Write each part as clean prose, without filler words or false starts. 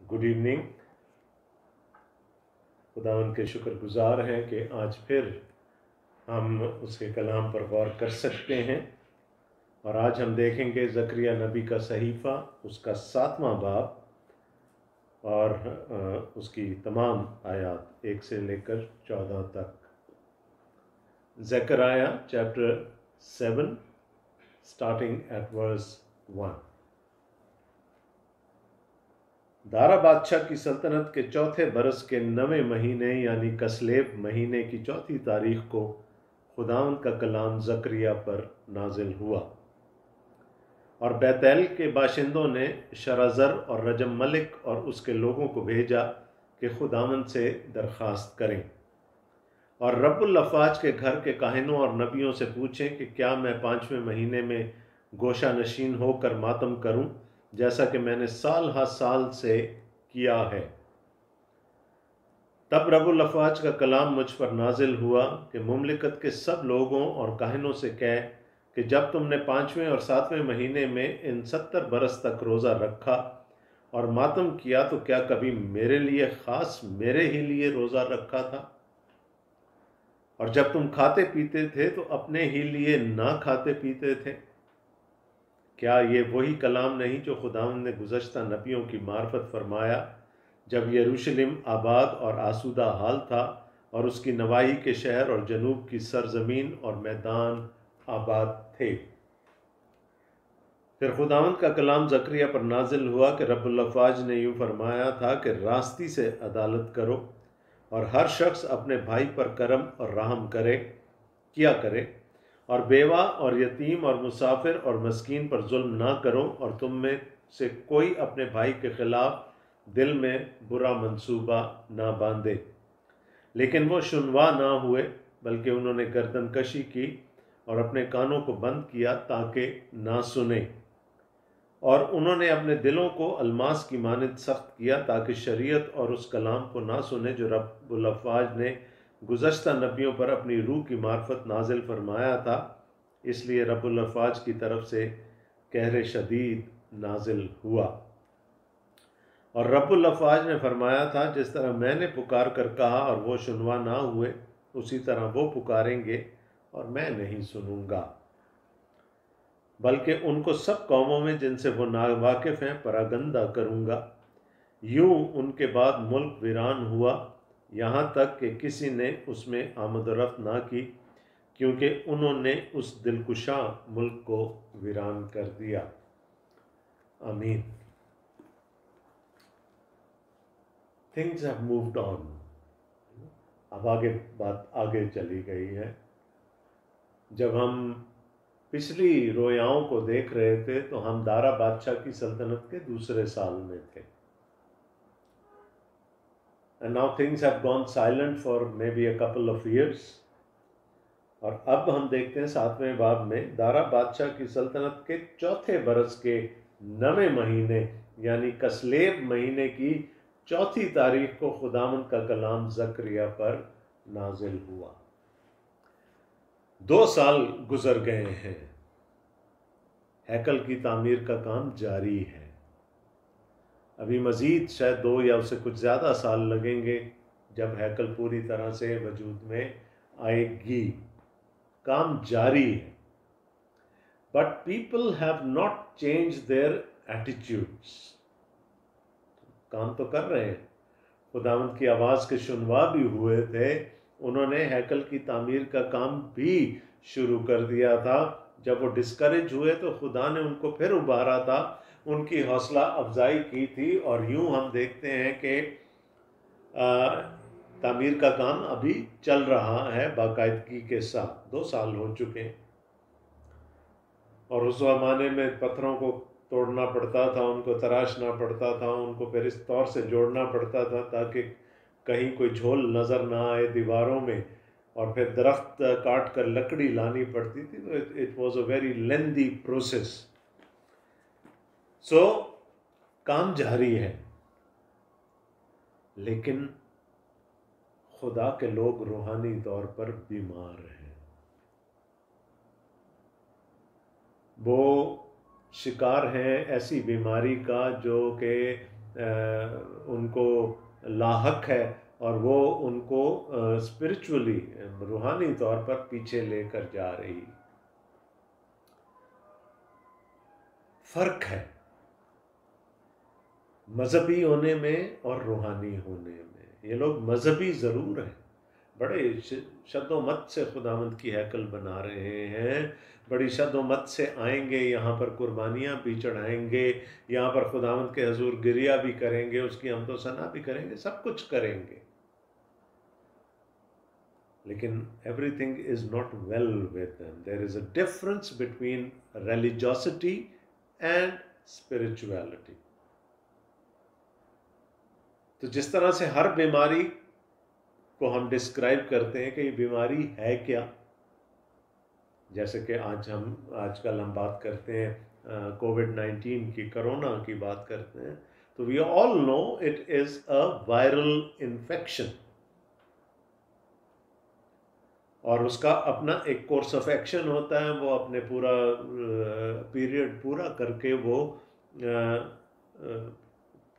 Good evening. खुदावंद के शुक्रगुजार हैं कि आज फिर हम उसके कलाम पर गौर कर सकते हैं। और आज हम देखेंगे ज़करिया नबी का सहीफ़ा, उसका 7वां बाब और उसकी तमाम आयात 1 से लेकर 14 तक। Zechariah chapter 7 starting at verse 1। दारा बादशाह की सल्तनत के चौथे बरस के 9वें महीने यानी कसलेब महीने की 4 तारीख को खुदावंद का कलाम ज़करिया पर नाजिल हुआ। और बैतैल के बाशिंदों ने शराज़र और रजम मलिक और उसके लोगों को भेजा कि खुदावंद से दरख्वास्त करें और रब्बुल अफ़वाज के घर के काहिनों और नबियों से पूछें कि क्या मैं 5वें महीने में गोशा नशीन होकर मातम करूं, जैसा कि मैंने साल हर साल से किया है। तब रब्बुल अफ़वाज का कलाम मुझ पर नाजिल हुआ कि मुमलिकत के सब लोगों और काहिनों से कह कि जब तुमने 5वें और 7वें महीने में इन 70 बरस तक रोज़ा रखा और मातम किया तो क्या कभी मेरे लिए ख़ास मेरे ही लिए रोज़ा रखा था? और जब तुम खाते पीते थे तो अपने ही लिए ना खाते पीते थे? क्या ये वही कलाम नहीं जो खुदावंद ने गुज़श्ता नबियों की मार्फत फरमाया जब यरूशलेम आबाद और आसूदा हाल था और उसकी नवाही के शहर और जनूब की सरजमीन और मैदान आबाद थे? फिर खुदावंद का कलाम ज़करिया पर नाजिल हुआ कि रब्बुल अफ़वाज ने यूँ फरमाया था कि रास्ती से अदालत करो और हर शख्स अपने भाई पर करम और रहम किया करे और बेवा और यतीम और मुसाफिर और मस्कीन पर जुल्म ना करो और तुम में से कोई अपने भाई के खिलाफ दिल में बुरा मंसूबा ना बांधे। लेकिन वो शुनवा ना हुए, बल्कि उन्होंने गर्दन कशी की और अपने कानों को बंद किया ताकि ना सुने, और उन्होंने अपने दिलों को अलमास की मानद सख्त किया ताकि शरीयत और उस कलाम को ना सुने जो रब्बुल अफ़वाज ने गुज़श्ता नबियों पर अपनी रूह की मार्फत नाजिल फरमाया था। इसलिए रब्बुल अफ़वाज की तरफ से कहर शदीद नाजिल हुआ। और रब्बुल अफ़वाज ने फरमाया था, जिस तरह मैंने पुकार कर कहा और वो सुनवा ना हुए, उसी तरह वो पुकारेंगे और मैं नहीं सुनूंगा, बल्कि उनको सब कौमों में जिनसे वो नावाकिफ़ हैं परागंदा करूँगा। यूँ उनके बाद मुल्क वीरान हुआ, यहाँ तक कि किसी ने उसमें आमद-ओ-रफ़्त ना की, क्योंकि उन्होंने उस दिलकुशा मुल्क को वीरान कर दिया। आमीन। Things have moved on. अब बात आगे चली गई है। जब हम पिछली रोयाओं को देख रहे थे तो हम दारा बादशाह की सल्तनत के दूसरे साल में थे। And now things have gone silent for maybe a couple of years. और अब हम देखते हैं 7वें बाब में दारा बादशाह की सल्तनत के चौथे बरस के 9वें महीने यानी कसलेब महीने की 4 तारीख को खुदावंद का कलाम ज़करिया पर नाजिल हुआ। 2 साल गुजर गए हैं। हैकल की तामीर का काम जारी है। अभी मज़ीद शायद 2 या उससे कुछ ज़्यादा साल लगेंगे जब हैकल पूरी तरह से वजूद में आएगी। काम जारी है। But people have not change their attitudes. काम तो कर रहे हैं। खुदावंद की आवाज़ के सुनवा भी हुए थे। उन्होंने हैकल की तामीर का काम भी शुरू कर दिया था। जब वो डिस्करेज हुए तो खुदा ने उनको फिर उबारा था, उनकी हौसला अफजाई की थी। और यूं हम देखते हैं कि तामीर का काम अभी चल रहा है बाकायदगी के साथ। 2 साल हो चुके हैं। और उस ज़माने में पत्थरों को तोड़ना पड़ता था, उनको तराशना पड़ता था, उनको फिर इस तौर से जोड़ना पड़ता था ताकि कहीं कोई झोल नज़र ना आए दीवारों में, और फिर दरख्त काट कर लकड़ी लानी पड़ती थी। तो it was a very lengthy process. So काम जारी है, लेकिन खुदा के लोग रूहानी तौर पर बीमार हैं। वो शिकार हैं ऐसी बीमारी का जो कि उनको लाहक है और वो उनको स्पिरिचुअली रूहानी तौर पर पीछे लेकर जा रही। फर्क है मजहबी होने में और रूहानी होने में। ये लोग मजहबी ज़रूर हैं, बड़े शद्दोमत से खुदावंद की हैकल बना रहे हैं, बड़ी शद्दोमत से आएंगे, यहाँ पर कुर्बानियाँ भी चढ़ाएंगे, यहाँ पर खुदावंद के हजूर गिरिया भी करेंगे, उसकी हमदो सना भी करेंगे, सब कुछ करेंगे, लेकिन everything is not well with them. There is a difference between religiosity and spirituality. तो जिस तरह से हर बीमारी को हम डिस्क्राइब करते हैं कि ये बीमारी है क्या, जैसे कि आजकल हम बात करते हैं कोविड-19 की, कोरोना की बात करते हैं, तो we all know it is a viral infection और उसका अपना एक कोर्स ऑफ एक्शन होता है। वो अपने पूरा पीरियड पूरा करके वो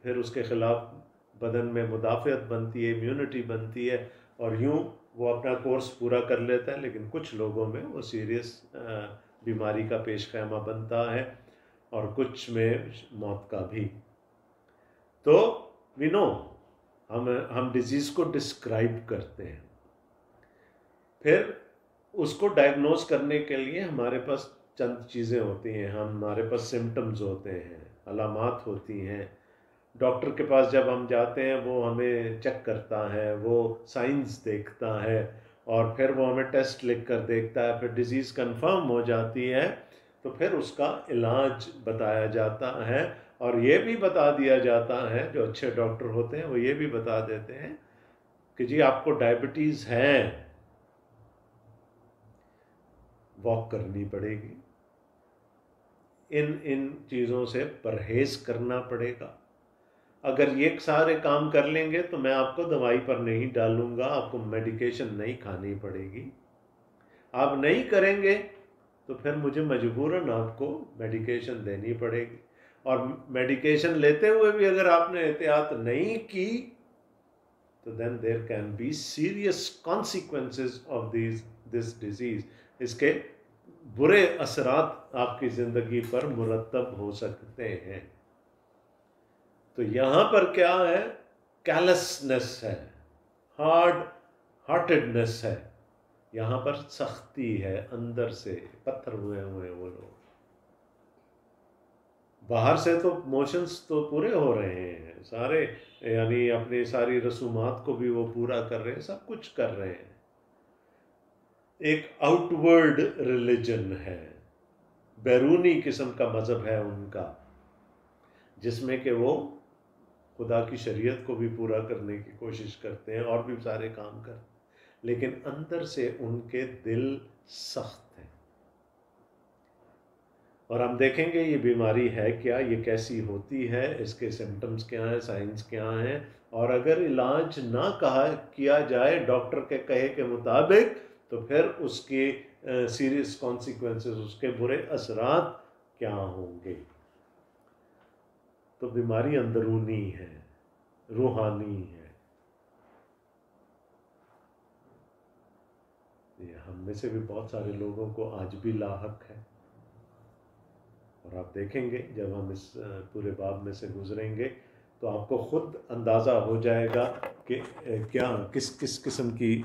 फिर उसके ख़िलाफ़ बदन में मुदाफ़ियत बनती है, इम्यूनिटी बनती है और यूँ वो अपना कोर्स पूरा कर लेता है। लेकिन कुछ लोगों में वो सीरियस बीमारी का पेश खैमा बनता है और कुछ में मौत का भी। तो वी नो हम डिजीज़ को डिस्क्राइब करते हैं, फिर उसको डायग्नोज करने के लिए हमारे पास चंद चीज़ें होती हैं, हमारे पास सिम्टम्स होते हैं, अलामात होती हैं। डॉक्टर के पास जब हम जाते हैं वो हमें चेक करता है, वो साइंस देखता है और फिर वो हमें टेस्ट लिख कर देखता है, फिर डिज़ीज़ कंफर्म हो जाती है तो फिर उसका इलाज बताया जाता है। और ये भी बता दिया जाता है, जो अच्छे डॉक्टर होते हैं वो ये भी बता देते हैं कि जी आपको डायबिटीज़ है, वॉक करनी पड़ेगी, इन चीज़ों से परहेज़ करना पड़ेगा। अगर ये सारे काम कर लेंगे तो मैं आपको दवाई पर नहीं डालूंगा, आपको मेडिकेशन नहीं खानी पड़ेगी। आप नहीं करेंगे तो फिर मुझे मजबूरन आपको मेडिकेशन देनी पड़ेगी। और मेडिकेशन लेते हुए भी अगर आपने एहतियात नहीं की तो then there can be serious consequences of this disease. इसके बुरे असरात आपकी ज़िंदगी पर मुरतब हो सकते हैं। तो यहाँ पर क्या है, कैलसनेस है, हार्ड हार्टेडनेस है, यहाँ पर सख्ती है, अंदर से पत्थर हुए वो लोग। बाहर से तो मोशंस तो पूरे हो रहे हैं सारे, यानी अपनी सारी रसूमात को भी वो पूरा कर रहे हैं, सब कुछ कर रहे हैं। एक आउटवर्ड रिलीजन है, बैरूनी किस्म का मज़हब है उनका, जिसमें कि वो खुदा की शरीयत को भी पूरा करने की कोशिश करते हैं और भी सारे काम करते हैं, लेकिन अंदर से उनके दिल सख्त हैं। और हम देखेंगे ये बीमारी है क्या, ये कैसी होती है, इसके सिम्टम्स क्या हैं, साइंस क्या हैं, और अगर इलाज ना किया जाए डॉक्टर के कहे के मुताबिक तो फिर उसके सीरियस कॉन्सिक्वेंसेस, उसके बुरे असरात क्या होंगे। तो बीमारी अंदरूनी है, रूहानी है। ये हम में से भी बहुत सारे लोगों को आज भी लाहक है और आप देखेंगे जब हम इस पूरे बाब में से गुजरेंगे तो आपको खुद अंदाज़ा हो जाएगा कि क्या किस किस किस्म की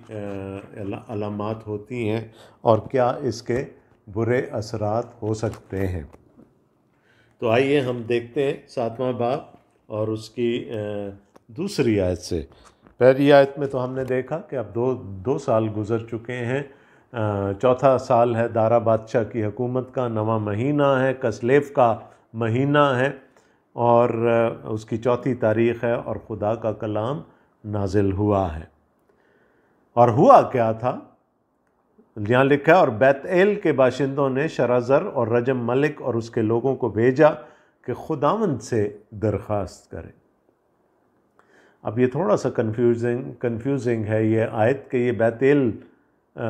अलामात होती हैं और क्या इसके बुरे असरात हो सकते हैं। तो आइए हम देखते हैं 7वां बाब और उसकी दूसरी आयत से। पहली आयत में तो हमने देखा कि अब दो साल गुज़र चुके हैं, चौथा साल है दारा बादशाह की हुकूमत का, 9वां महीना है, कसलेफ का महीना है और उसकी 4 तारीख़ है और खुदा का कलाम नाजिल हुआ है। और हुआ क्या था, यहाँ लिखा है, और बैतएल के बाशिंदों ने शराज़र और रजम मलिक और उसके लोगों को भेजा कि खुदावंद से दरख्वास्त करें। अब ये थोड़ा सा कंफ्यूजिंग है ये आयत कि ये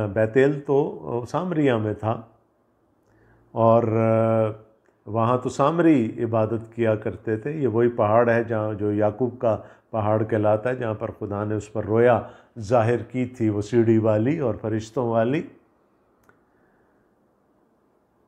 बैतएल तो सामरिया में था और वहाँ तो सामरी इबादत किया करते थे। ये वही पहाड़ है जहाँ जो याकूब का पहाड़ कहलाता है, जहाँ पर खुदा ने उस पर रोया जाहिर की थी, वो सीढ़ी वाली और फरिश्तों वाली।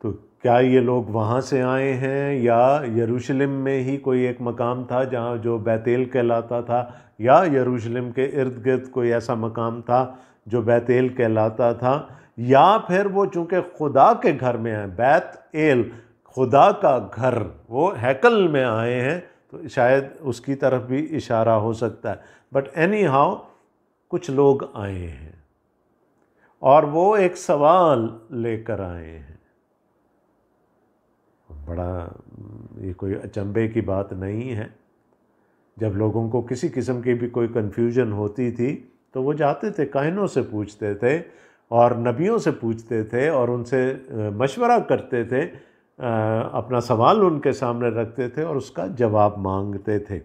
तो क्या ये लोग वहाँ से आए हैं या यरूशलेम में ही कोई एक मकाम था जहाँ जो बैतेल कहलाता था, या यरूशलेम के इर्द गिर्द कोई ऐसा मकाम था जो बैतेल कहलाता था, या फिर वो चूँकि खुदा के घर में है, बैत एल खुदा का घर, वो हैकल में आए हैं, तो शायद उसकी तरफ भी इशारा हो सकता है। बट एनी हाउ कुछ लोग आए हैं और वो एक सवाल लेकर आए हैं। बड़ा ये कोई अचंभे की बात नहीं है। जब लोगों को किसी किस्म की भी कोई कन्फ्यूजन होती थी तो वो जाते थे, काहिनों से पूछते थे और नबियों से पूछते थे और उनसे मशवरा करते थे, अपना सवाल उनके सामने रखते थे और उसका जवाब मांगते थे।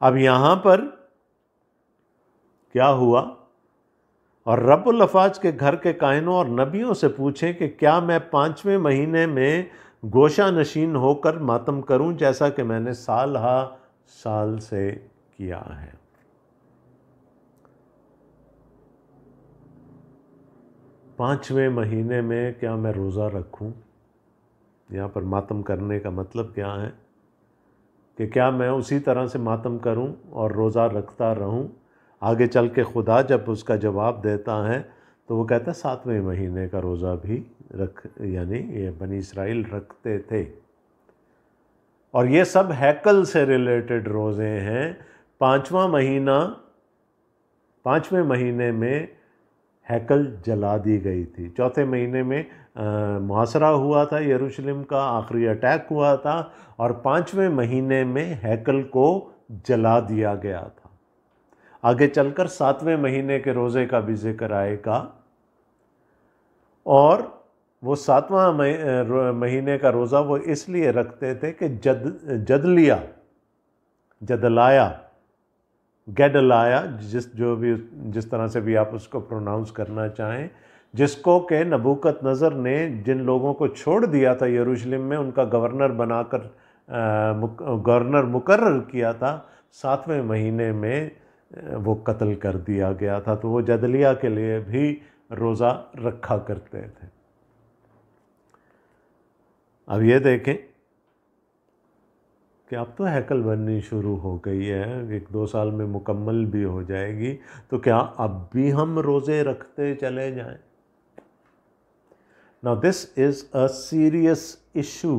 अब यहाँ पर क्या हुआ, और रब्बुल अफ़वाज के घर के काहिनों और नबियों से पूछें कि क्या मैं 5वें महीने में गोशा नशीन होकर मातम करूं जैसा कि मैंने साल हा साल से किया है। पाँचवें महीने में क्या मैं रोज़ा रखूं? यहाँ पर मातम करने का मतलब क्या है कि क्या मैं उसी तरह से मातम करूं और रोज़ा रखता रहूं? आगे चल के खुदा जब उसका जवाब देता है तो वो कहता है 7वें महीने का रोज़ा भी रख, यानी ये बनी इसराइल रखते थे। और ये सब हैकल से रिलेटेड रोज़े हैं। 5वें महीने में हैकल जला दी गई थी। चौथे महीने में मुहासरा हुआ था यरूशलेम का, आखिरी अटैक हुआ था, और 5वें महीने में हैकल को जला दिया गया था। आगे चलकर 7वें महीने के रोज़े का भी जिक्र आएगा, और वो 7वां महीने का रोज़ा वो इसलिए रखते थे कि जदलाया गेडलाया, जिस तरह से भी आप उसको प्रोनाउंस करना चाहें, जिसको के नबूकतनज़र ने जिन लोगों को छोड़ दिया था यरूशलेम में, उनका गवर्नर बनाकर गवर्नर मुकर्रर किया था, 7वें महीने में वो कत्ल कर दिया गया था। तो वो जदलिया के लिए भी रोज़ा रखा करते थे। अब ये देखें कि अब तो हैकल बननी शुरू हो गई है, 1-2 साल में मुकम्मल भी हो जाएगी, तो क्या अब भी हम रोज़े रखते चले जाएं? Now this is a serious issue.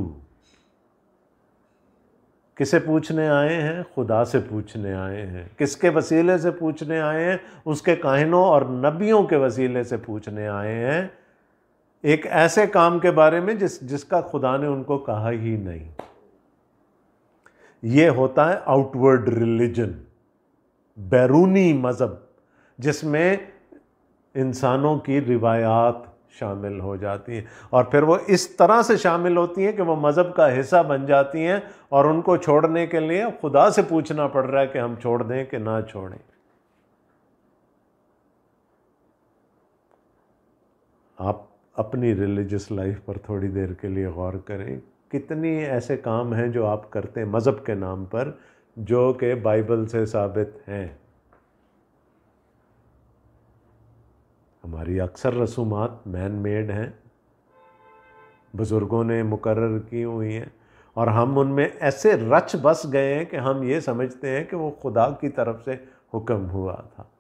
किसे पूछने आए हैं? खुदा से पूछने आए हैं। किसके वसीले से पूछने आए हैं? उसके काहिनों और नबियों के वसीले से पूछने आए हैं, एक ऐसे काम के बारे में जिसका खुदा ने उनको कहा ही नहीं। ये होता है आउटवर्ड रिलीजन, बैरूनी मज़हब, जिसमें इंसानों की रिवायात शामिल हो जाती हैं और फिर वो इस तरह से शामिल होती हैं कि वो मज़हब का हिस्सा बन जाती हैं, और उनको छोड़ने के लिए खुदा से पूछना पड़ रहा है कि हम छोड़ दें कि ना छोड़ें। आप अपनी रिलीजियस लाइफ पर थोड़ी देर के लिए गौर करें, कितनी ऐसे काम हैं जो आप करते हैं मज़हब के नाम पर, जो कि बाइबल से साबित हैं। हमारी अक्सर रसूमात मैन मेड हैं, बुज़ुर्गों ने मुकर्रर की हुई हैं, और हम उनमें ऐसे रच बस गए हैं कि हम ये समझते हैं कि वो खुदा की तरफ से हुक्म हुआ था।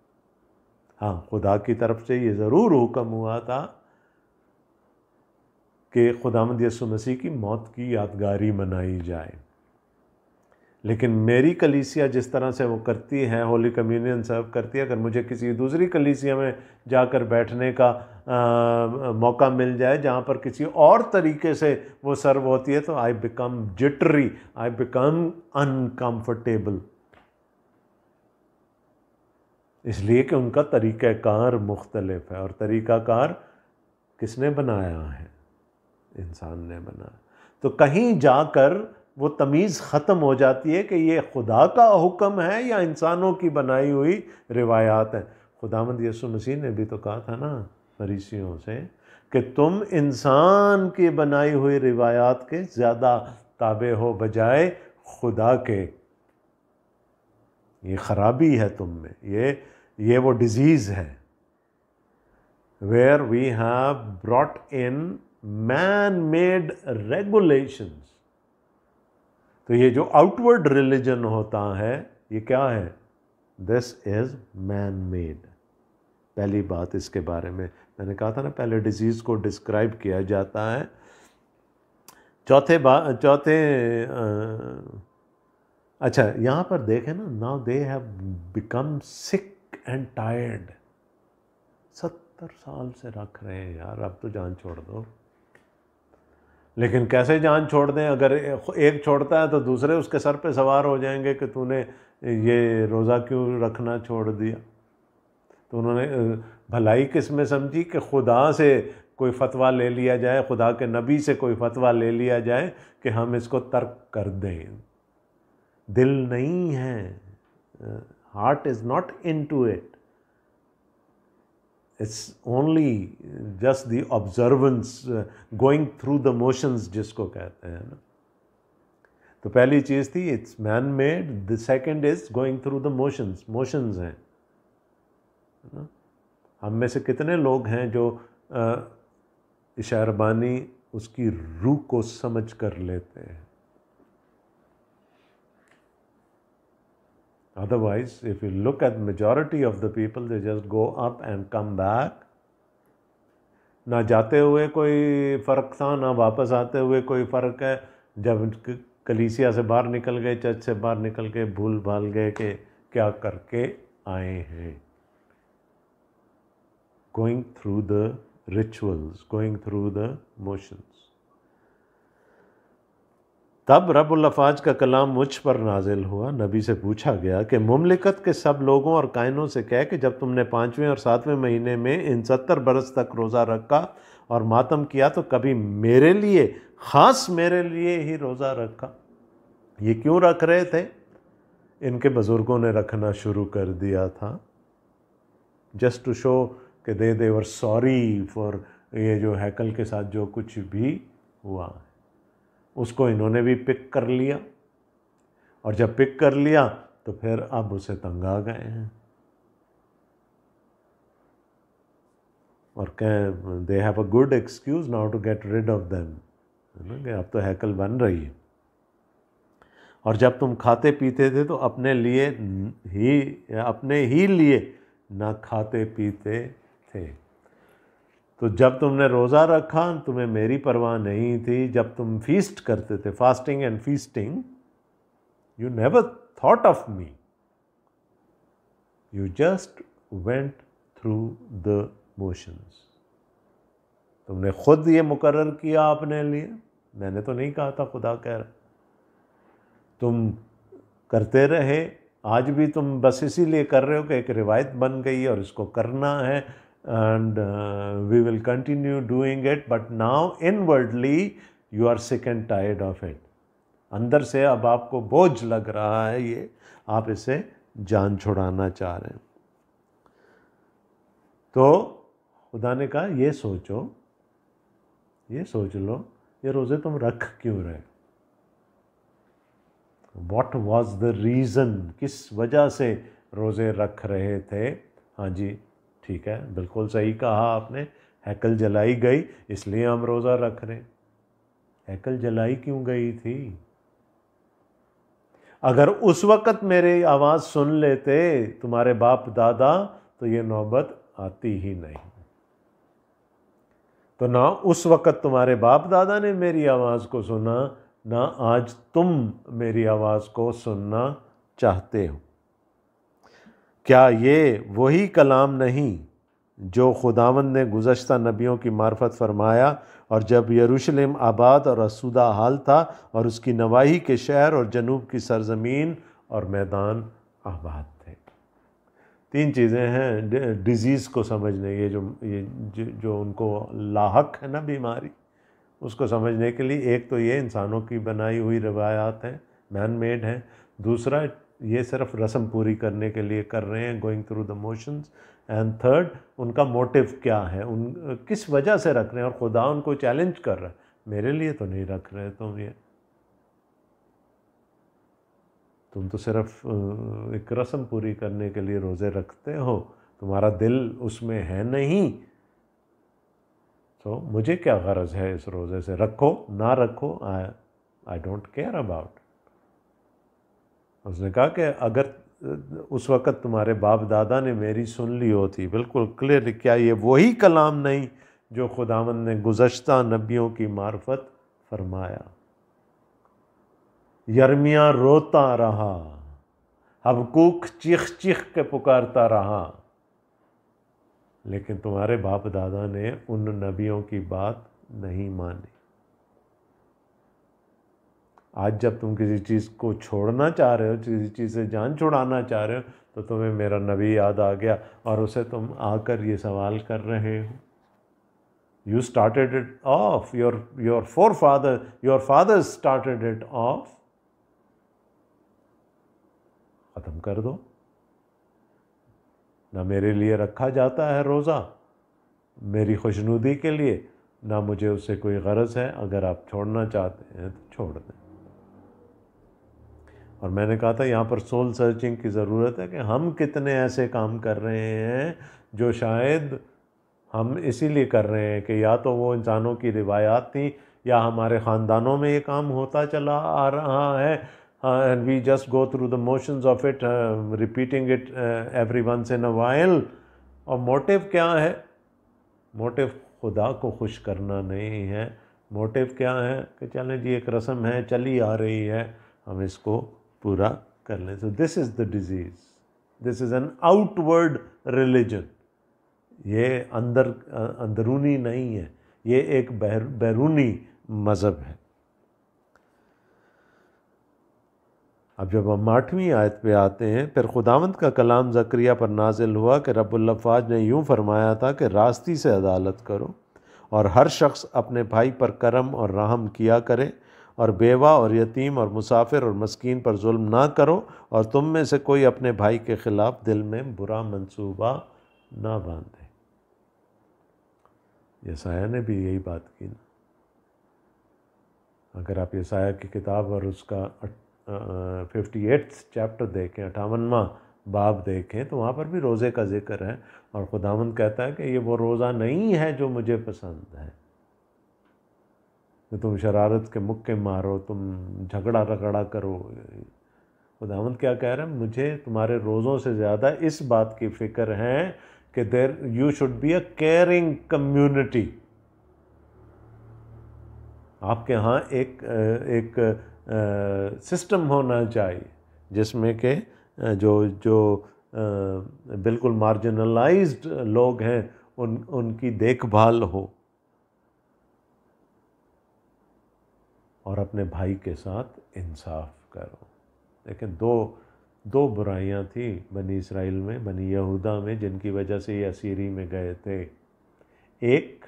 हाँ, खुदा की तरफ से ये ज़रूर हुक्म हुआ था कि खुदावंद यीशु मसीह की मौत की यादगारी मनाई जाए। लेकिन मेरी कलीसिया जिस तरह से वो करती है, होली कम्युनियन सर्व करती है, अगर मुझे किसी दूसरी कलीसिया में जाकर बैठने का मौका मिल जाए जहाँ पर किसी और तरीके से वो सर्व होती है, तो I become jittery, I become uncomfortable, इसलिए कि उनका तरीक़ाकार मुख्तलिफ है। और तरीक़ाकार किसने बनाया है? इंसान ने बनाया। तो कहीं जाकर वो तमीज़ ख़त्म हो जाती है कि ये खुदा का हुक्म है या इंसानों की बनाई हुई रिवायात है। खुदावंद यीशु मसीह ने भी तो कहा था ना फरीसियों से कि तुम इंसान की बनाई हुई रिवायात के ज़्यादा ताबे हो बजाय खुदा के। ये खराबी है तुम में, ये वो डिजीज़ है where we have brought in man made regulations. तो ये जो आउटवर्ड रिलीजन होता है, ये क्या है? This is man made. पहली बात इसके बारे में मैंने कहा था ना, पहले डिजीज़ को डिस्क्राइब किया जाता है। अच्छा, यहाँ पर देखें ना, now they have become sick and tired. 70 साल से रख रहे हैं यार, अब तो जान छोड़ दो। लेकिन कैसे जान छोड़ दें? अगर एक छोड़ता है तो दूसरे उसके सर पे सवार हो जाएंगे कि तूने ये रोज़ा क्यों रखना छोड़ दिया। तो उन्होंने भलाई किस में समझी कि खुदा से कोई फतवा ले लिया जाए, खुदा के नबी से कोई फतवा ले लिया जाए कि हम इसको तर्क कर दें। दिल नहीं है, heart is not into it, it's only just the observance, going through the motions जिसको कहते हैं ना। तो पहली चीज़ थी it's man made, the second is going through the motions. Motions हैं ना। हम में से कितने लोग हैं जो इशारबानी उसकी रूह को समझ कर लेते हैं? Otherwise, if you look at majority of the people, they just go up and come back. ना जाते हुए कोई फ़र्क था, ना वापस आते हुए कोई फ़र्क है। जब कलीसिया से बाहर निकल गए, चर्च से बाहर निकल के भूल भाल गए कि क्या करके आए हैं। Going through the rituals, going through the motions. तब रब्बुल अफ़वाज का कलाम मुझ पर नाजिल हुआ। नबी से पूछा गया कि मुमलिकत के सब लोगों और कायनों से कह कि जब तुमने 5वें और 7वें महीने में इन 70 बरस तक रोज़ा रखा और मातम किया तो कभी मेरे लिए, ख़ास मेरे लिए ही रोज़ा रखा। ये क्यों रख रहे थे? इनके बुज़ुर्गों ने रखना शुरू कर दिया था, जस्ट टू शो कि दे वर सॉरी फॉर ये जो हैकल के साथ जो कुछ भी हुआ है, उसको इन्होंने भी पिक कर लिया। और जब पिक कर लिया तो फिर अब उसे तंग आ गए हैं और कहें they have a good excuse now to get rid of them, है ना, कि अब तो हैकल बन रही है। और जब तुम खाते पीते थे तो अपने ही लिए ना खाते पीते थे। तो जब तुमने रोज़ा रखा तुम्हें मेरी परवाह नहीं थी। जब तुम फीस्ट करते थे, fasting and feasting, you never thought of me, you just went through the motions. तुमने खुद ये मुकर्रर किया अपने लिए, मैंने तो नहीं कहा था, खुदा कह रहा। तुम करते रहे, आज भी तुम बस इसीलिए कर रहे हो कि एक रिवायत बन गई और इसको करना है, and we will continue doing it, but now inwardly you are sick and tired of it. अंदर से अब आपको बोझ लग रहा है, ये आप इसे जान छुड़ाना चाह रहे हैं। तो खुदा ने कहा ये सोचो, ये सोच लो, ये रोज़े तुम रख क्यों रहे? What was the reason? किस वजह से रोज़े रख रहे थे? हाँ जी, ठीक है, बिल्कुल सही कहा आपने, हैकल जलाई गई इसलिए हम रोज़ा रख रहे हैं। हैकल जलाई क्यों गई थी? अगर उस वक़्त मेरी आवाज़ सुन लेते तुम्हारे बाप दादा तो ये नौबत आती ही नहीं। तो ना उस वक़्त तुम्हारे बाप दादा ने मेरी आवाज़ को सुना, ना आज तुम मेरी आवाज़ को सुनना चाहते हो। क्या ये वही कलाम नहीं जो खुदावंद ने गुज़श्ता नबियों की मार्फत फरमाया और जब यरूशलेम आबाद और आसूदा हाल था और उसकी नवाही के शहर और जनूब की सरजमीन और मैदान आबाद थे? 3 चीज़ें हैं डिज़ीज़ को समझने, ये जो उनको लाहक है ना बीमारी, उसको समझने के लिए। एक तो ये इंसानों की बनाई हुई रवायात हैं, मैन मेड हैं। दूसरा, ये सिर्फ रस्म पूरी करने के लिए कर रहे हैं, going through the motions. And third, उनका मोटिव क्या है, उन किस वजह से रख रहे हैं, और खुदा उनको चैलेंज कर रहा है, मेरे लिए तो नहीं रख रहे तुम ये, तुम तो सिर्फ एक रस्म पूरी करने के लिए रोज़े रखते हो, तुम्हारा दिल उसमें है नहीं। तो मुझे क्या गरज है इस रोज़े से, रखो ना रखो, आई डोंट केयर अबाउट। उसने कहा कि अगर उस वक़्त तुम्हारे बाप दादा ने मेरी सुन ली होती बिल्कुल क्लियर, क्या ये वही कलाम नहीं जो खुदावंद ने गुज़श्ता नबियों की मार्फत फरमाया। यर्मिया रोता रहा, हबकूक चीख चीख के पुकारता रहा, लेकिन तुम्हारे बाप दादा ने उन नबियों की बात नहीं मानी। आज जब तुम किसी चीज़ को छोड़ना चाह रहे हो, किसी चीज़ से जान छुड़ाना चाह रहे हो, तो तुम्हें मेरा नबी याद आ गया और उसे तुम आकर ये सवाल कर रहे हो। You started it of, your father started it of, ख़त्म कर दो। ना मेरे लिए रखा जाता है रोज़ा मेरी खुशनुदी के लिए, ना मुझे उससे कोई गरज है, अगर आप छोड़ना चाहते हैं तो छोड़ दें। और मैंने कहा था यहाँ पर सोल सर्चिंग की ज़रूरत है कि हम कितने ऐसे काम कर रहे हैं जो शायद हम इसीलिए कर रहे हैं कि या तो वो इंसानों की रिवायात थी, या हमारे ख़ानदानों में ये काम होता चला आ रहा है, and we just go through the motions of it, repeating it every once in a while. और मोटिव क्या है? मोटिव खुदा को खुश करना नहीं है। मोटिव क्या है कि चलें जी एक रस्म है चली आ रही है, हम इसको पूरा कर लें। So this is the disease, this is an outward religion. ये अंदरूनी नहीं है, ये एक बैरूनी मज़हब है। अब जब हम 8वीं आयत पे आते हैं, फिर खुदावंद का कलाम ज़करिया पर नाजिल हुआ कि रब्बुल अफ़वाज ने यूँ फरमाया था कि रास्ती से अदालत करो और हर शख्स अपने भाई पर करम और रहम किया करे, और बेवा और यतीम और मुसाफिर और मस्कीन पर जुल्म ना करो, और तुम में से कोई अपने भाई के ख़िलाफ़ दिल में बुरा मंसूबा ना बांधे। यसाया ने भी यही बात की ना। अगर आप यसाया की किताब और उसका 58th चैप्टर देखें, 58वां बाब देखें, तो वहाँ पर भी रोज़े का जिक्र है, और खुदावंद कहता है कि ये वो रोज़ा नहीं है जो मुझे पसंद है, कि तुम शरारत के मुक्के मारो, तुम झगड़ा रगड़ा करो। खुदावंद क्या कह रहे हैं? मुझे तुम्हारे रोज़ों से ज़्यादा इस बात की फ़िक्र है कि there you should be a caring community. आपके यहाँ एक सिस्टम होना चाहिए जिसमें कि जो जो बिल्कुल मार्जिनलाइज्ड लोग हैं उनकी देखभाल हो, और अपने भाई के साथ इंसाफ करो। लेकिन दो बुराइयां थी बनी इसराइल में, बनी यहूदा में, जिनकी वजह से ये असीरी में गए थे। एक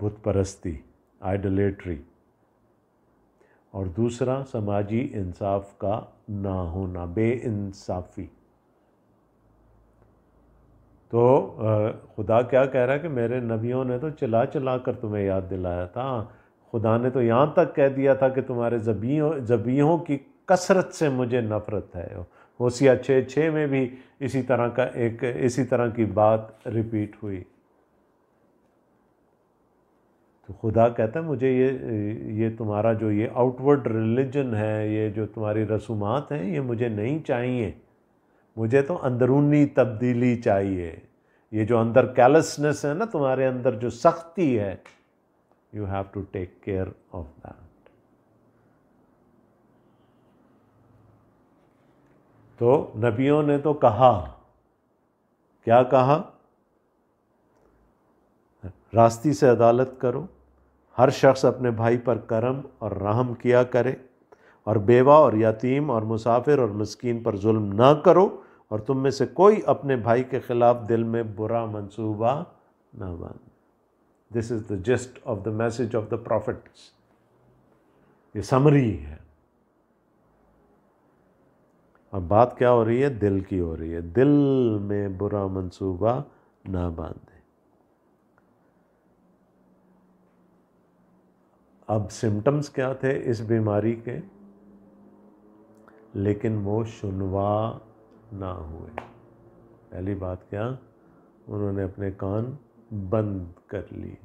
बुत परस्ती, आइडोलेट्री, और दूसरा समाजी इंसाफ का ना होना, बेइंसाफ़ी। तो खुदा क्या कह रहा है कि मेरे नबियों ने तो चिल्ला चिल्ला कर तुम्हें याद दिलाया था। खुदा ने तो यहाँ तक कह दिया था कि तुम्हारे ज़बीहों की कसरत से मुझे नफ़रत है। होशिया 6:6 में भी इसी तरह की बात रिपीट हुई। तो खुदा कहता है मुझे ये तुम्हारा जो ये आउटवर्ड रिलीजन है, ये जो तुम्हारी रसूमात हैं, ये मुझे नहीं चाहिए। मुझे तो अंदरूनी तब्दीली चाहिए। ये जो अंदर कैलसनेस है ना, तुम्हारे अंदर जो सख्ती है, you have to take care of that. तो नबियों ने तो कहा, क्या कहा? रास्ती से अदालत करो, हर शख्स अपने भाई पर करम और रहम किया करे, और बेवा और यतीम और मुसाफिर और मस्कीन पर जुल्म ना करो, और तुम में से कोई अपने भाई के ख़िलाफ़ दिल में बुरा मंसूबा ना बांधे। This is the gist of the message of the profits. ये समरी है। अब बात क्या हो रही है? दिल की हो रही है। दिल में बुरा मंसूबा ना बांधे। अब सिम्टम्स क्या थे इस बीमारी के, लेकिन वो सुनवा ना हुए। पहली बात क्या, उन्होंने अपने कान बंद कर लिए,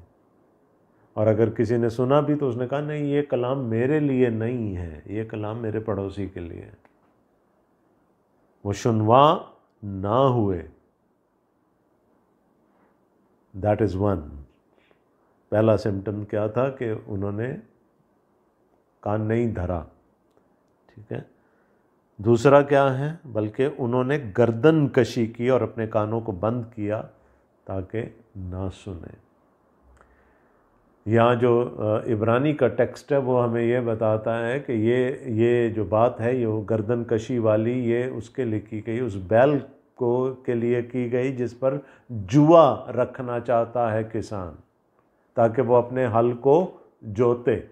और अगर किसी ने सुना भी तो उसने कहा नहीं, ये कलाम मेरे लिए नहीं है, ये कलाम मेरे पड़ोसी के लिए है। वो सुनवा ना हुए। That is one. पहला सिम्टम क्या था कि उन्होंने कान नहीं धरा, ठीक है। दूसरा क्या है, बल्कि उन्होंने गर्दन कशी की और अपने कानों को बंद किया ताकि ना सुने। यहाँ जो इब्रानी का टेक्स्ट है वो हमें ये बताता है कि ये जो बात है, ये गर्दन कशी वाली, ये उसके लिए की गई, उस बैल को के लिए की गई जिस पर जुआ रखना चाहता है किसान, ताकि वो अपने हल को जोते।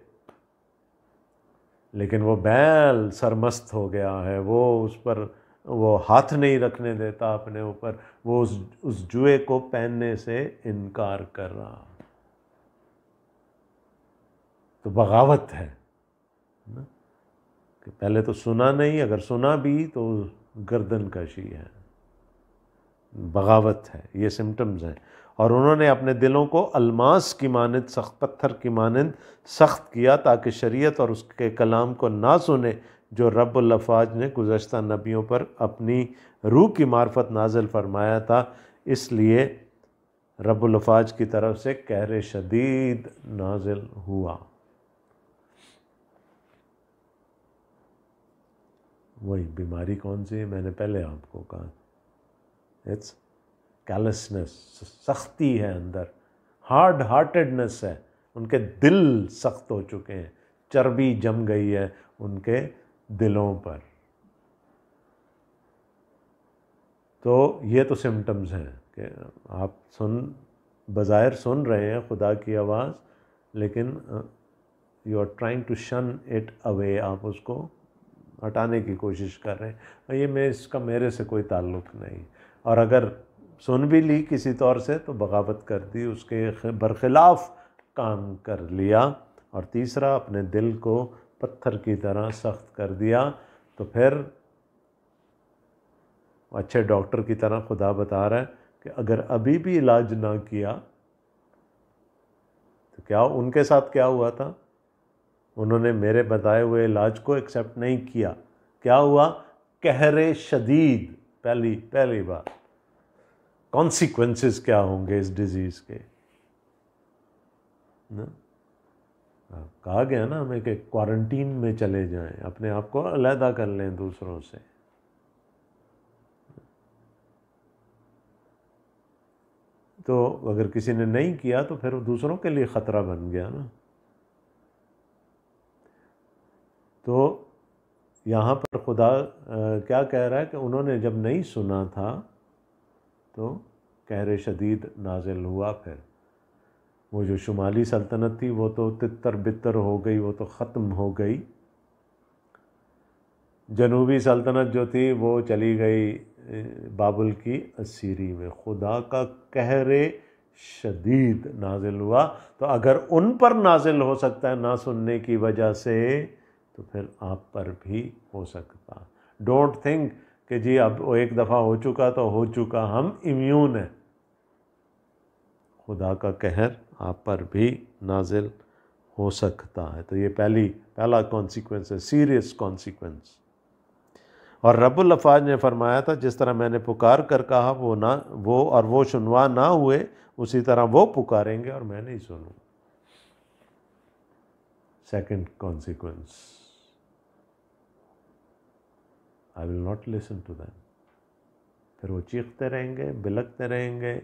लेकिन वो बैल सरमस्त हो गया है, वो उस पर वो हाथ नहीं रखने देता अपने ऊपर, वो उस जुए को पहनने से इनकार कर रहा। तो बगावत है ना, कि पहले तो सुना नहीं, अगर सुना भी तो गर्दन कशी है, बगावत है, ये सिम्टम्स हैं। और उन्होंने अपने दिलों को अलमास की मानंद सख्त, पत्थर की मानंद सख्त किया ताकि शरीयत और उसके कलाम को ना सुने जो रब्बुल अफ़वाज ने गुज़श्ता नबियों पर अपनी रूह की मार्फत नाजिल फरमाया था। इसलिए रब्बुल अफ़वाज की तरफ से कहर शदीद नाजिल हुआ। वही बीमारी कौन सी है? मैंने पहले आपको कहा, इट्स कैलसनेस, सख्ती है अंदर, हार्ड हार्टेडनेस है, उनके दिल सख्त हो चुके हैं, चर्बी जम गई है उनके दिलों पर। तो ये तो सिम्टम्स हैं कि आप बज़ाहिर सुन रहे हैं खुदा की आवाज़, लेकिन यू आर ट्राइंग टू शन इट अवे, आप उसको हटाने की कोशिश कर रहे हैं, ये इसका मेरे से कोई ताल्लुक़ नहीं। और अगर सुन भी ली किसी तौर से तो बगावत कर दी, उसके बरखिलाफ़ काम कर लिया। और तीसरा, अपने दिल को पत्थर की तरह सख्त कर दिया। तो फिर अच्छे डॉक्टर की तरह खुदा बता रहा है कि अगर अभी भी इलाज ना किया तो क्या उनके साथ क्या हुआ था? उन्होंने मेरे बताए हुए इलाज को एक्सेप्ट नहीं किया। क्या हुआ? कहरे शदीद। पहली बात, कॉन्सिक्वेंसेस क्या होंगे इस डिजीज़ के ना? कहा गया ना हमें कि क्वारंटीन में चले जाएं, अपने आप को अलहदा कर लें दूसरों से। तो अगर किसी ने नहीं किया तो फिर दूसरों के लिए ख़तरा बन गया ना। तो यहाँ पर खुदा क्या कह रहा है कि उन्होंने जब नहीं सुना था तो कहर शदीद नाजिल हुआ। फिर वो जो शुमाली सल्तनत थी वो तो तितर बितर हो गई, वो तो ख़त्म हो गई। जनूबी सल्तनत जो थी वो चली गई बाबुल की असीरी में। खुदा का कहर शदीद नाजिल हुआ। तो अगर उन पर नाजिल हो सकता है ना सुनने की वजह से, तो फिर आप पर भी हो सकता। डोंट थिंक कि जी अब वो एक दफ़ा हो चुका तो हो चुका, हम इम्यून हैं। खुदा का कहर आप पर भी नाजिल हो सकता है। तो ये पहला कॉन्सिक्वेंस है, सीरियस कॉन्सिक्वेंस। और रब्बुल अफ़वाज ने फरमाया था, जिस तरह मैंने पुकार कर कहा वो सुनवा ना हुए, उसी तरह वो पुकारेंगे और मैं नहीं सुनूंगा। Second consequence, I will not listen to them. फिर वो चीखते रहेंगे, बिलखते रहेंगे,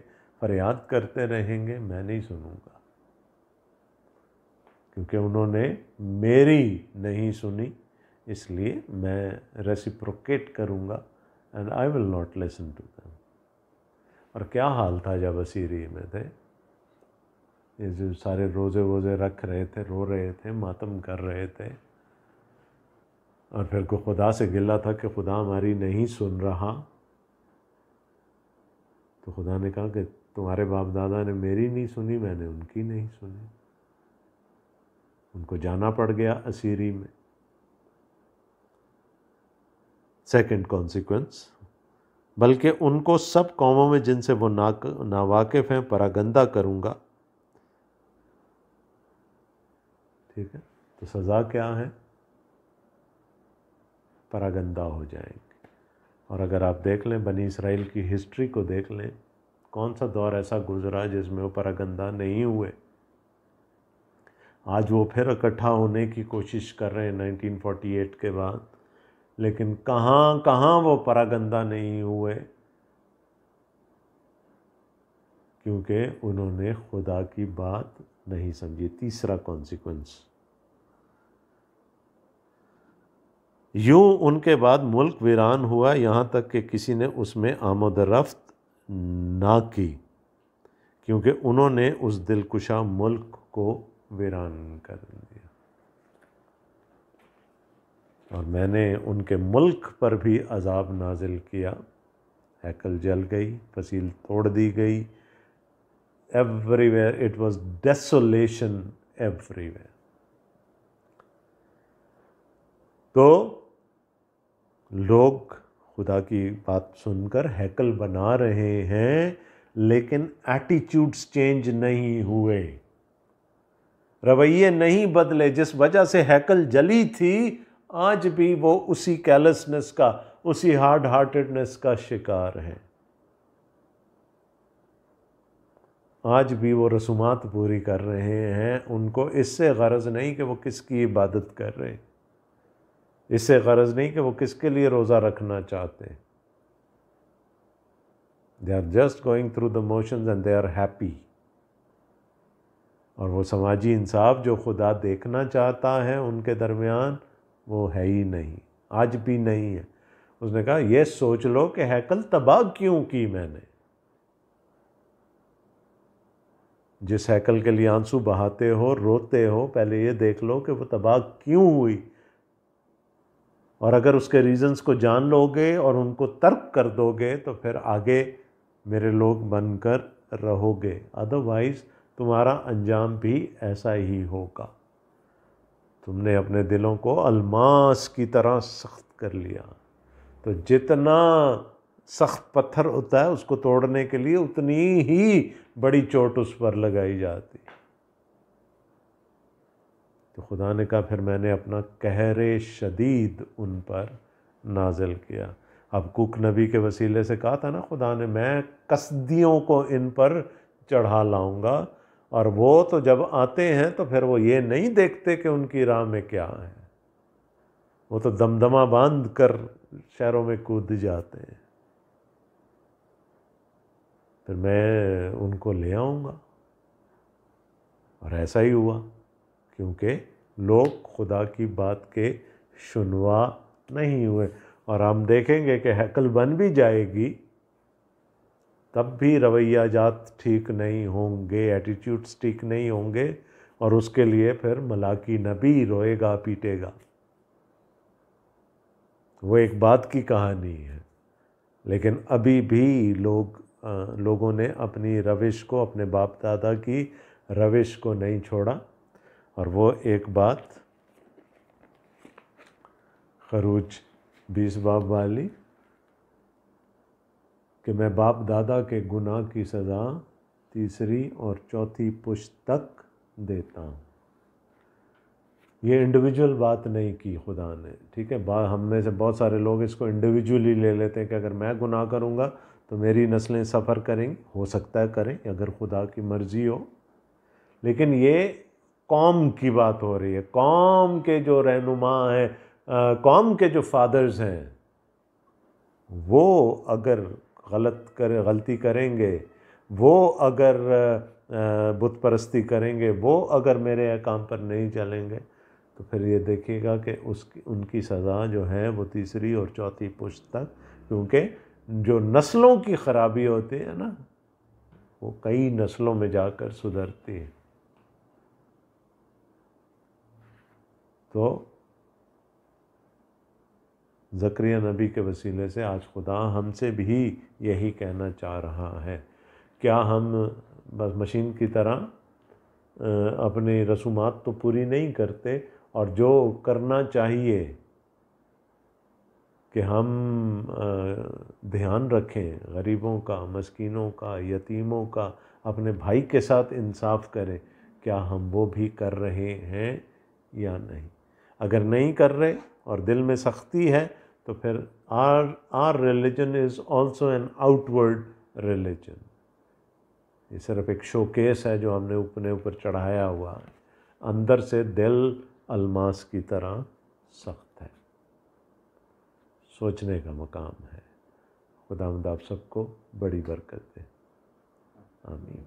फरियाद करते रहेंगे, मैं नहीं सुनूंगा, क्योंकि उन्होंने मेरी नहीं सुनी। इसलिए मैं रेसिप्रोकेट करूंगा, and I will not listen to them. और क्या हाल था जब असीरी में थे? ये जो सारे रोज़े वोज़े रख रहे थे, रो रहे थे, मातम कर रहे थे, और फिर को खुदा से गिला था कि खुदा हमारी नहीं सुन रहा। तो खुदा ने कहा कि तुम्हारे बाप दादा ने मेरी नहीं सुनी, मैंने उनकी नहीं सुनी। उनको जाना पड़ गया असीरी में। सेकंड कॉन्सिक्वेंस, बल्कि उनको सब कौमों में जिनसे वो नावाकिफ हैं परागंदा करूँगा। ठीक है, तो सज़ा क्या है? परागंदा हो जाएंगे। और अगर आप देख लें बनी इसराइल की हिस्ट्री को देख लें, कौन सा दौर ऐसा गुजरा जिसमें वो परागंदा नहीं हुए। आज वो फिर इकट्ठा होने की कोशिश कर रहे हैं 1948 के बाद, लेकिन कहाँ कहाँ वो परागंदा नहीं हुए, क्योंकि उन्होंने खुदा की बात नहीं समझी। तीसरा कॉन्सिक्वेंस, यूं उनके बाद मुल्क वीरान हुआ, यहाँ तक कि किसी ने उसमें आमद-रफ्त ना की, क्योंकि उन्होंने उस दिलकुशा मुल्क को वीरान कर दिया। और मैंने उनके मुल्क पर भी अजाब नाजिल किया, हैकल जल गई, फसील तोड़ दी गई, everywhere it was desolation everywhere. तो लोग खुदा की बात सुनकर हैकल बना रहे हैं, लेकिन एटीट्यूड्स चेंज नहीं हुए, रवैये नहीं बदले। जिस वजह से हैकल जली थी, आज भी वो उसी कैलसनेस का, उसी हार्ड हार्टेडनेस का शिकार है। आज भी वो रसूमात पूरी कर रहे हैं। उनको इससे गरज नहीं कि वो किसकी इबादत कर रहे हैं, इससे गरज नहीं कि वो किसके लिए रोज़ा रखना चाहते हैं। They are just going through the motions and they are happy. और वो समाजी इंसाफ जो खुदा देखना चाहता है उनके दरमियान, वो है ही नहीं, आज भी नहीं है। उसने कहा ये सोच लो कि हैकल तबाह क्यों की मैंने। जिस हैकल के लिए आंसू बहाते हो, रोते हो, पहले ये देख लो कि वो तबाह क्यों हुई। और अगर उसके रीज़न्स को जान लोगे और उनको तर्क कर दोगे, तो फिर आगे मेरे लोग बनकर रहोगे। अदरवाइज़ तुम्हारा अंजाम भी ऐसा ही होगा। तुमने अपने दिलों को अलमास की तरह सख्त कर लिया। तो जितना सख्त पत्थर होता है, उसको तोड़ने के लिए उतनी ही बड़ी चोट उस पर लगाई जाती। तो खुदा ने कहा फिर मैंने अपना कहरे शदीद उन पर नाजिल किया। अब कुक नबी के वसीले से कहा था ना खुदा ने, मैं कसदियों को इन पर चढ़ा लाऊंगा। और वो तो जब आते हैं तो फिर वो ये नहीं देखते कि उनकी राह में क्या है, वो तो दमदमा बांध कर शहरों में कूद जाते हैं। फिर मैं उनको ले आऊँगा। और ऐसा ही हुआ, क्योंकि लोग खुदा की बात के सुनवा नहीं हुए। और हम देखेंगे कि हैकल बन भी जाएगी, तब भी रवैया जात ठीक नहीं होंगे, एटीट्यूड्स ठीक नहीं होंगे। और उसके लिए फिर मलाकी नबी रोएगा पीटेगा। वो एक बात की कहानी है। लेकिन अभी भी लोगों ने अपनी रविश को, अपने बाप दादा की रविश को नहीं छोड़ा। और वो एक बात खरूज 20 बाब वाली, कि मैं बाप दादा के गुनाह की सज़ा तीसरी और चौथी पुश्त तक देता हूँ। ये इंडिविजुअल बात नहीं की खुदा ने, ठीक है। हम में से बहुत सारे लोग इसको इंडिविजुअली ले लेते हैं कि अगर मैं गुनाह करूँगा तो मेरी नस्लें सफ़र करेंगी। हो सकता है करें, अगर खुदा की मर्ज़ी हो। लेकिन ये कौम की बात हो रही है, कौम के जो रहनुमा हैं, कौम के जो फादर्स हैं, वो अगर गलती करेंगे, वो अगर बुत परस्ती करेंगे, वो अगर मेरे अहकाम पर नहीं चलेंगे, तो फिर ये देखिएगा कि उनकी सज़ा जो है वो तीसरी और चौथी पुश्त तक। क्योंकि जो नस्लों की ख़राबी होती है ना, वो कई नस्लों में जाकर सुधरती है। तो ज़करिया नबी के वसीले से आज खुदा हमसे भी यही कहना चाह रहा है। क्या हम बस मशीन की तरह अपनी रसूमात तो पूरी नहीं करते, और जो करना चाहिए कि हम ध्यान रखें गरीबों का, मस्कीनों का, यतीमों का, अपने भाई के साथ इंसाफ करें, क्या हम वो भी कर रहे हैं या नहीं? अगर नहीं कर रहे और दिल में सख्ती है तो फिर our religion is also an outward religion. ये सिर्फ एक शोकेस है जो हमने अपने ऊपर चढ़ाया हुआ है, अंदर से दिल अलमास की तरह सख्त है। सोचने का मकाम है। खुदावंद आप सबको बड़ी बरकत दे। आमीन।